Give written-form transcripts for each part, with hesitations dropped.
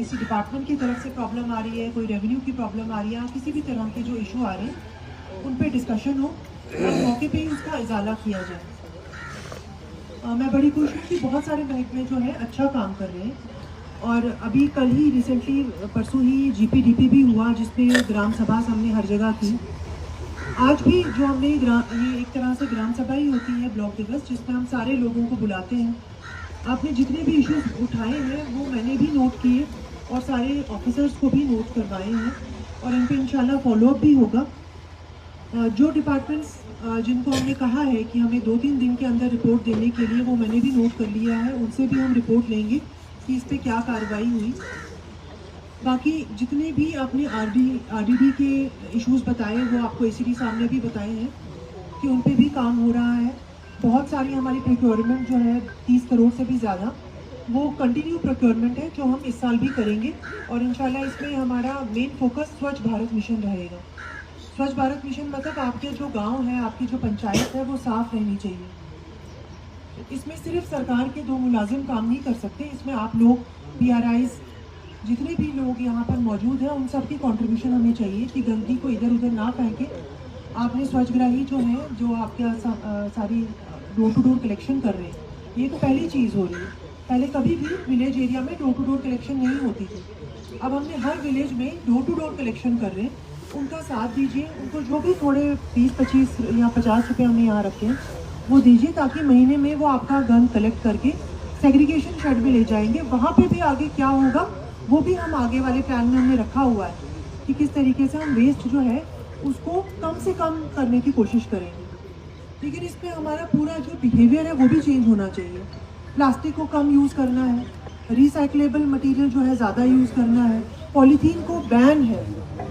किसी डिपार्टमेंट की तरफ से प्रॉब्लम आ रही है, कोई रेवेन्यू की प्रॉब्लम आ रही है, किसी भी तरह के जो इशू आ रहे हैं उन पे डिस्कशन हो और मौके पे ही उसका इजाला किया जाए। मैं बड़ी खुश हूँ कि बहुत सारे महकमे जो है अच्छा काम कर रहे हैं और अभी कल ही रिसेंटली परसों ही जीपीडीपी भी हुआ जिसमें ग्राम सभा हमने हर जगह की। आज भी जो हमने ये एक तरह से ग्राम सभा ही होती है ब्लॉक दिवस, जिसमें हम सारे लोगों को बुलाते हैं। आपने जितने भी इश्यूज उठाए हैं वो मैंने भी नोट किए और सारे ऑफिसर्स को भी नोट करवाए हैं और इन पर इंशाल्लाह फॉलोअप भी होगा। जो डिपार्टमेंट्स जिनको हमने कहा है कि हमें 2-3 दिन के अंदर रिपोर्ट देने के लिए, वो मैंने भी नोट कर लिया है, उनसे भी हम रिपोर्ट लेंगे कि इस पर क्या कार्रवाई हुई। बाकी जितने भी आपने आरडीडी के इश्यूज बताए वो आपको एसीडी साहब ने भी बताए हैं कि उन पे भी काम हो रहा है। बहुत सारी हमारी प्रोक्योरमेंट जो है 30 करोड़ से भी ज़्यादा, वो कंटिन्यू प्रोक्योरमेंट है जो हम इस साल भी करेंगे और इंशाल्लाह इसमें हमारा मेन फोकस स्वच्छ भारत मिशन रहेगा। स्वच्छ भारत मिशन मतलब आपके जो गांव है, आपकी जो पंचायत है वो साफ रहनी चाहिए। इसमें सिर्फ सरकार के 2 मुलाजिम काम नहीं कर सकते, इसमें आप लोग पीआरआईज जितने भी लोग यहाँ पर मौजूद हैं उन सब की कॉन्ट्रीब्यूशन हमें चाहिए कि गंदगी को इधर उधर ना फेंके। आपने स्वच्छग्राही जो है जो आपके सारी डोर टू डोर कलेक्शन कर रहे हैं, ये तो पहली चीज़ हो रही है। पहले कभी भी विलेज एरिया में डोर टू डोर कलेक्शन नहीं होती थी, अब हमने हर विलेज में डोर टू डोर कलेक्शन कर रहे हैं। उनका साथ दीजिए, उनको जो भी थोड़े 20-25 या 50 रुपये हमने यहाँ रखे हैं वो दीजिए ताकि महीने में वो आपका गंद कलेक्ट करके सेग्रीगेशन शेड में ले जाएंगे। वहाँ पे भी आगे क्या होगा वो भी हम आगे वाले प्लान में हमने रखा हुआ है कि किस तरीके से हम वेस्ट जो है उसको कम से कम करने की कोशिश करेंगे। लेकिन इसमें हमारा पूरा जो बिहेवियर है वो भी चेंज होना चाहिए। प्लास्टिक को कम यूज़ करना है, रिसाइक्लेबल मटेरियल जो है ज़्यादा यूज़ करना है, पॉलीथीन को बैन है,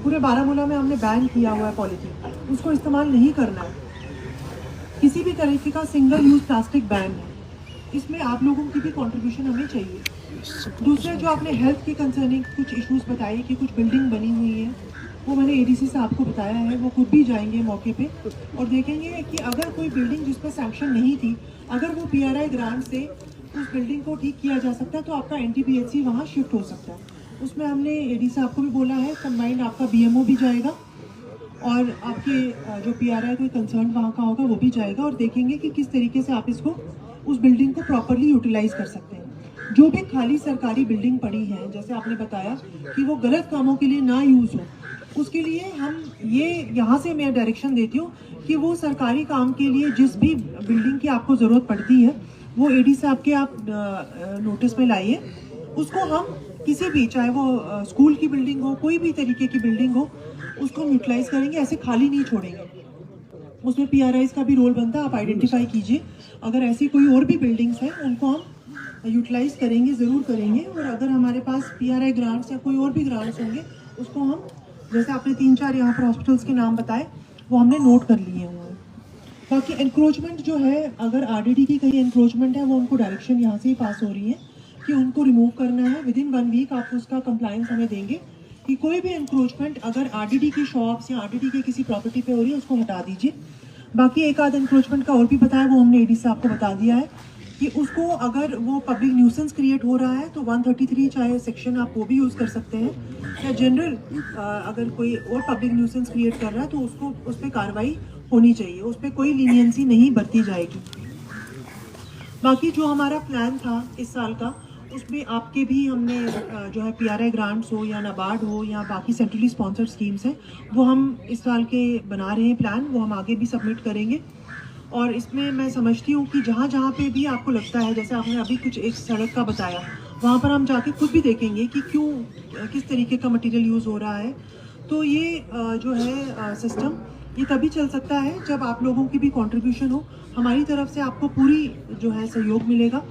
पूरे बारामूला में हमने बैन किया हुआ है पॉलीथीन, उसको इस्तेमाल नहीं करना है। किसी भी तरीके का सिंगल यूज़ प्लास्टिक बैन है। इसमें आप लोगों की भी कंट्रीब्यूशन हमें चाहिए। दूसरा जो आपने हेल्थ के कंसर्निंग कुछ इश्यूज बताए कि कुछ बिल्डिंग बनी हुई है, वो मैंने एडीसी साहब को बताया है, वो खुद भी जाएंगे मौके पे और देखेंगे कि अगर कोई बिल्डिंग जिस पर सैंक्शन नहीं थी, अगर वो पीआरआई ग्रांट से उस बिल्डिंग को ठीक किया जा सकता है तो आपका एनटीपीएचसी वहाँ शिफ्ट हो सकता है। उसमें हमने एडी साहब को भी बोला है, कंबाइंड आपका बीएमओ भी जाएगा और आपके जो पीआरआई कोई कंसर्न वहाँ का होगा वो भी जाएगा और देखेंगे कि किस तरीके से आप इसको उस बिल्डिंग को प्रॉपरली यूटिलाइज कर सकते हैं। जो भी खाली सरकारी बिल्डिंग पड़ी है, जैसे आपने बताया कि वो गलत कामों के लिए ना यूज़ हो, उसके लिए हम ये यहाँ से मैं डायरेक्शन देती हूँ कि वो सरकारी काम के लिए जिस भी बिल्डिंग की आपको ज़रूरत पड़ती है वो एडी साहब के आप नोटिस में लाइए। उसको हम किसी भी, चाहे वो स्कूल की बिल्डिंग हो, कोई भी तरीके की बिल्डिंग हो, उसको हम यूटिलाइज करेंगे, ऐसे खाली नहीं छोड़ेंगे। उसमें पीआरआईज का भी रोल बनता है, आप आइडेंटिफाई कीजिए। अगर ऐसी कोई और भी बिल्डिंग्स हैं उनको हम यूटिलाइज करेंगे, ज़रूर करेंगे। और अगर हमारे पास पीआरआई ग्रांट्स या कोई और भी ग्रांट्स होंगे उसको हम, जैसे आपने 3-4 यहाँ पर हॉस्पिटल्स के नाम बताए, वो हमने नोट कर लिए हुए हैं। बाकी एनक्रोचमेंट जो है, अगर आरडीडी की कहीं एनक्रोचमेंट है वो उनको डायरेक्शन यहाँ से ही पास हो रही है कि उनको रिमूव करना है। विदिन 1 वीक आप उसका कंप्लायंस हमें देंगे कि कोई भी एनक्रोचमेंट अगर आरडीडी की शॉप्स या आरडीडी के किसी प्रॉपर्टी पे हो रही है उसको हटा दीजिए। बाकी एक आध एनक्रोचमेंट का और भी बताया, वो हमने एडी साहब को बता दिया है कि उसको अगर वो पब्लिक न्यूसेंस क्रिएट हो रहा है तो 133 चाहे सेक्शन आप वो भी यूज़ कर सकते हैं, या जनरल अगर कोई और पब्लिक न्यूसेंस क्रिएट कर रहा है तो उसको उस पर कार्रवाई होनी चाहिए, उस पर कोई लीनियंसी नहीं बरती जाएगी। बाकी जो हमारा प्लान था इस साल का, उसमें आपके भी हमने जो है पीआरआई ग्रांट्स हो या नाबार्ड हो या बाकी सेंट्रली स्पॉन्सर्ड स्कीम्स हैं, वो हम इस साल के बना रहे हैं प्लान, वो हम आगे भी सबमिट करेंगे। और इसमें मैं समझती हूँ कि जहाँ जहाँ पे भी आपको लगता है, जैसे आपने अभी कुछ एक सड़क का बताया, वहाँ पर हम जाके खुद भी देखेंगे कि क्यों किस तरीके का मटेरियल यूज़ हो रहा है। तो ये जो है सिस्टम ये तभी चल सकता है जब आप लोगों की भी कंट्रीब्यूशन हो, हमारी तरफ से आपको पूरी जो है सहयोग मिलेगा।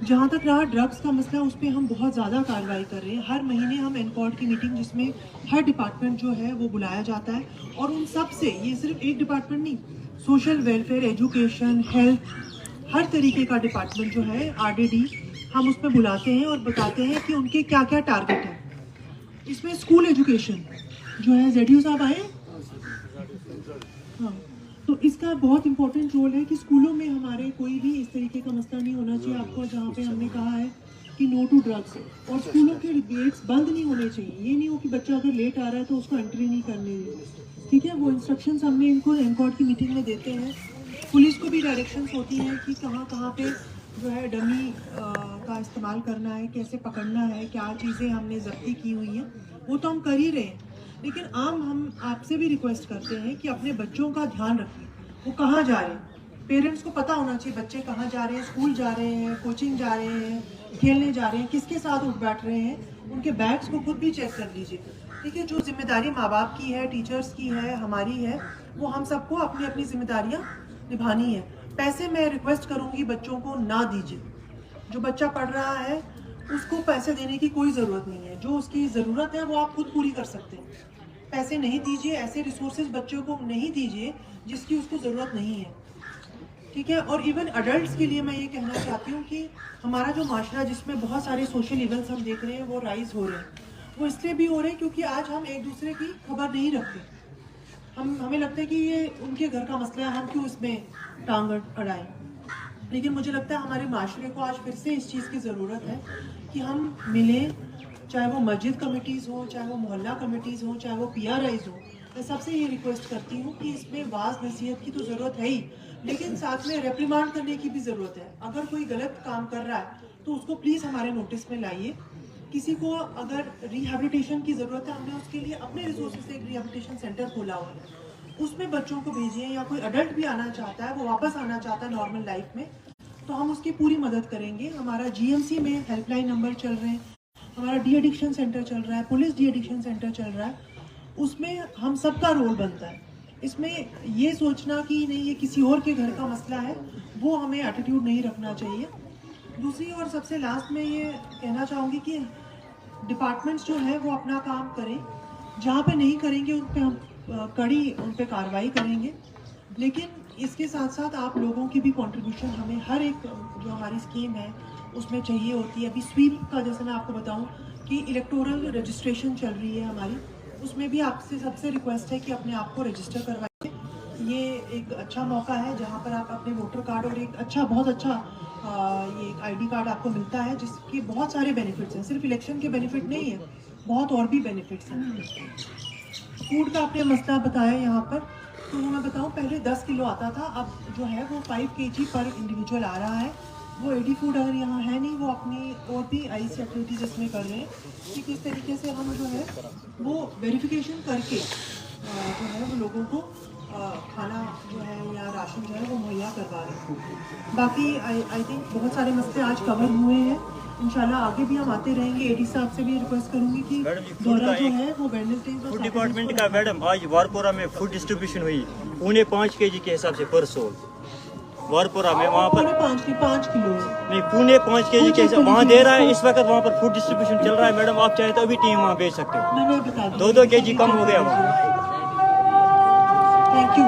जहाँ तक रहा ड्रग्स का मसला, उस पर हम बहुत ज़्यादा कार्रवाई कर रहे हैं। हर महीने हम एनकॉर्ड की मीटिंग, जिसमें हर डिपार्टमेंट जो है वो बुलाया जाता है और उन सब से, ये सिर्फ एक डिपार्टमेंट नहीं, सोशल वेलफेयर, एजुकेशन, हेल्थ, हर तरीके का डिपार्टमेंट जो है आरडीडी, हम उसमें बुलाते हैं और बताते हैं कि उनके क्या क्या टारगेट है। इसमें स्कूल एजुकेशन जो है, जेडीयू साहब आए, हाँ, तो इसका बहुत इंपॉर्टेंट रोल है कि स्कूलों में हमारे कोई भी इस तरीके का मसला नहीं होना चाहिए। आपको जहाँ पे हमने कहा है कि नो टू ड्रग्स, और स्कूलों के गेट्स बंद नहीं होने चाहिए। ये नहीं हो कि बच्चा अगर लेट आ रहा है तो उसको एंट्री नहीं करनी है, ठीक है। वो इंस्ट्रक्शंस हमने इनको एनकॉर्ड की मीटिंग में देते हैं। पुलिस को भी डायरेक्शंस होती हैं कि कहाँ कहाँ पे जो है डमी का इस्तेमाल करना है, कैसे पकड़ना है, क्या चीज़ें हमने जब्ती की हुई हैं, वो तो हम कर ही रहे हैं। लेकिन हम आपसे भी रिक्वेस्ट करते हैं कि अपने बच्चों का ध्यान रखें, वो कहाँ जा रहे हैं। पेरेंट्स को पता होना चाहिए बच्चे कहाँ जा रहे हैं, स्कूल जा रहे हैं, कोचिंग जा रहे हैं, खेलने जा रहे हैं, किसके साथ उठ बैठ रहे हैं। उनके बैग्स को खुद भी चेक कर लीजिए, ठीक है। जो जिम्मेदारी माँ बाप की है, टीचर्स की है, हमारी है, वो हम सबको अपनी अपनी जिम्मेदारियाँ निभानी है। पैसे मैं रिक्वेस्ट करूँगी बच्चों को ना दीजिए। जो बच्चा पढ़ रहा है उसको पैसे देने की कोई ज़रूरत नहीं है। जो उसकी ज़रूरत है वो आप खुद पूरी कर सकते हैं। पैसे नहीं दीजिए, ऐसे रिसोर्सेज बच्चों को नहीं दीजिए जिसकी उसको ज़रूरत नहीं है, ठीक है। और इवन अडल्ट्स के लिए मैं ये कहना चाहती हूँ कि हमारा जो माशरा जिसमें बहुत सारे सोशल इवेंट्स हम देख रहे हैं वो राइज हो रहे हैं, वो इसलिए भी हो रहे हैं क्योंकि आज हम एक दूसरे की खबर नहीं रखते। हमें लगता है कि ये उनके घर का मसला है, हम क्यों इसमें टांग अड़ाएं। लेकिन मुझे लगता है हमारे माशरे को आज फिर से इस चीज़ की ज़रूरत है कि हम मिलें, चाहे वो मस्जिद कमेटीज़ हो, चाहे वो मोहल्ला कमेटीज़ हो, चाहे वो PRIs हो। मैं सबसे ये रिक्वेस्ट करती हूँ कि इसमें वाज नसीहत की तो ज़रूरत है ही, लेकिन साथ में रेप्रिमांड करने की भी ज़रूरत है। अगर कोई गलत काम कर रहा है तो उसको प्लीज़ हमारे नोटिस में लाइए। किसी को अगर रिहैबिलिटेशन की ज़रूरत है, हमने उसके लिए अपने रिसोर्सेज से एक रिहैबिलिटेशन सेंटर खोला हुआ है, उसमें बच्चों को भेजिए। या कोई अडल्ट भी आना चाहता है, वो वापस आना चाहता है नॉर्मल लाइफ में, तो हम उसकी पूरी मदद करेंगे। हमारा GMC में हेल्पलाइन नंबर चल रहे हैं, हमारा डी एडिक्शन सेंटर चल रहा है, पुलिस डी एडिक्शन सेंटर चल रहा है। उसमें हम सबका रोल बनता है। इसमें ये सोचना कि नहीं ये किसी और के घर का मसला है, वो हमें एटीट्यूड नहीं रखना चाहिए। दूसरी और सबसे लास्ट में ये कहना चाहूँगी कि डिपार्टमेंट्स जो है वो अपना काम करें, जहाँ पे नहीं करेंगे उन पे हम कड़ी उन पे कार्रवाई करेंगे। लेकिन इसके साथ साथ आप लोगों की भी कंट्रीब्यूशन हमें हर एक जो हमारी स्कीम है उसमें चाहिए होती है। अभी स्वीप का जैसे मैं आपको बताऊं कि इलेक्टोरल रजिस्ट्रेशन चल रही है हमारी, उसमें भी आपसे सबसे रिक्वेस्ट है कि अपने आप को रजिस्टर करवाइए। ये एक अच्छा मौका है जहाँ पर आप अपने वोटर कार्ड और एक अच्छा बहुत अच्छा ये एक ID कार्ड आपको मिलता है जिसके बहुत सारे बेनिफिट्स हैं। सिर्फ इलेक्शन के बेनिफिट नहीं है, बहुत और भी बेनिफिट्स हैं। फूड का आपने मसला बताया यहाँ पर, तो मैं बताऊँ पहले 10 किलो आता था, अब जो है वो 5 kg पर इंडिविजुअल आ रहा है। वो AD फूड अगर यहाँ है नहीं, वो अपनी और भी IC एक्टिविटीज़ इसमें कर रहे हैं कि किस तरीके से हम जो है वो वेरिफिकेशन करके जो है वो लोगों को खाना जो है या राशन जो है वो मुहैया करवा रहे हैं। बाकी आई थिंक बहुत सारे मसले आज कवर हुए हैं, इंशाल्लाह आगे भी हम आते रहेंगे। AD साहब से भी रिक्वेस्ट करूंगी कि दौरा जो है वो वेडनेसडे फूड डिपार्टमेंट का मैडम आज वारपोरा में फूड डिस्ट्रीब्यूशन हुई, उन्हें 5 kg के हिसाब से पर सोल वारपोरा में, वहाँ पर 5 किलो नहीं पुणे 5 kg के हिसाब वहाँ दे रहा है। इस वक्त वहाँ पर फूड डिस्ट्रीब्यूशन चल रहा है मैडम, आप चाहे तो अभी टीम वहाँ भेज सकते हो। मैंने बता 2-2 kg कम हो गया वहाँ। Thank you.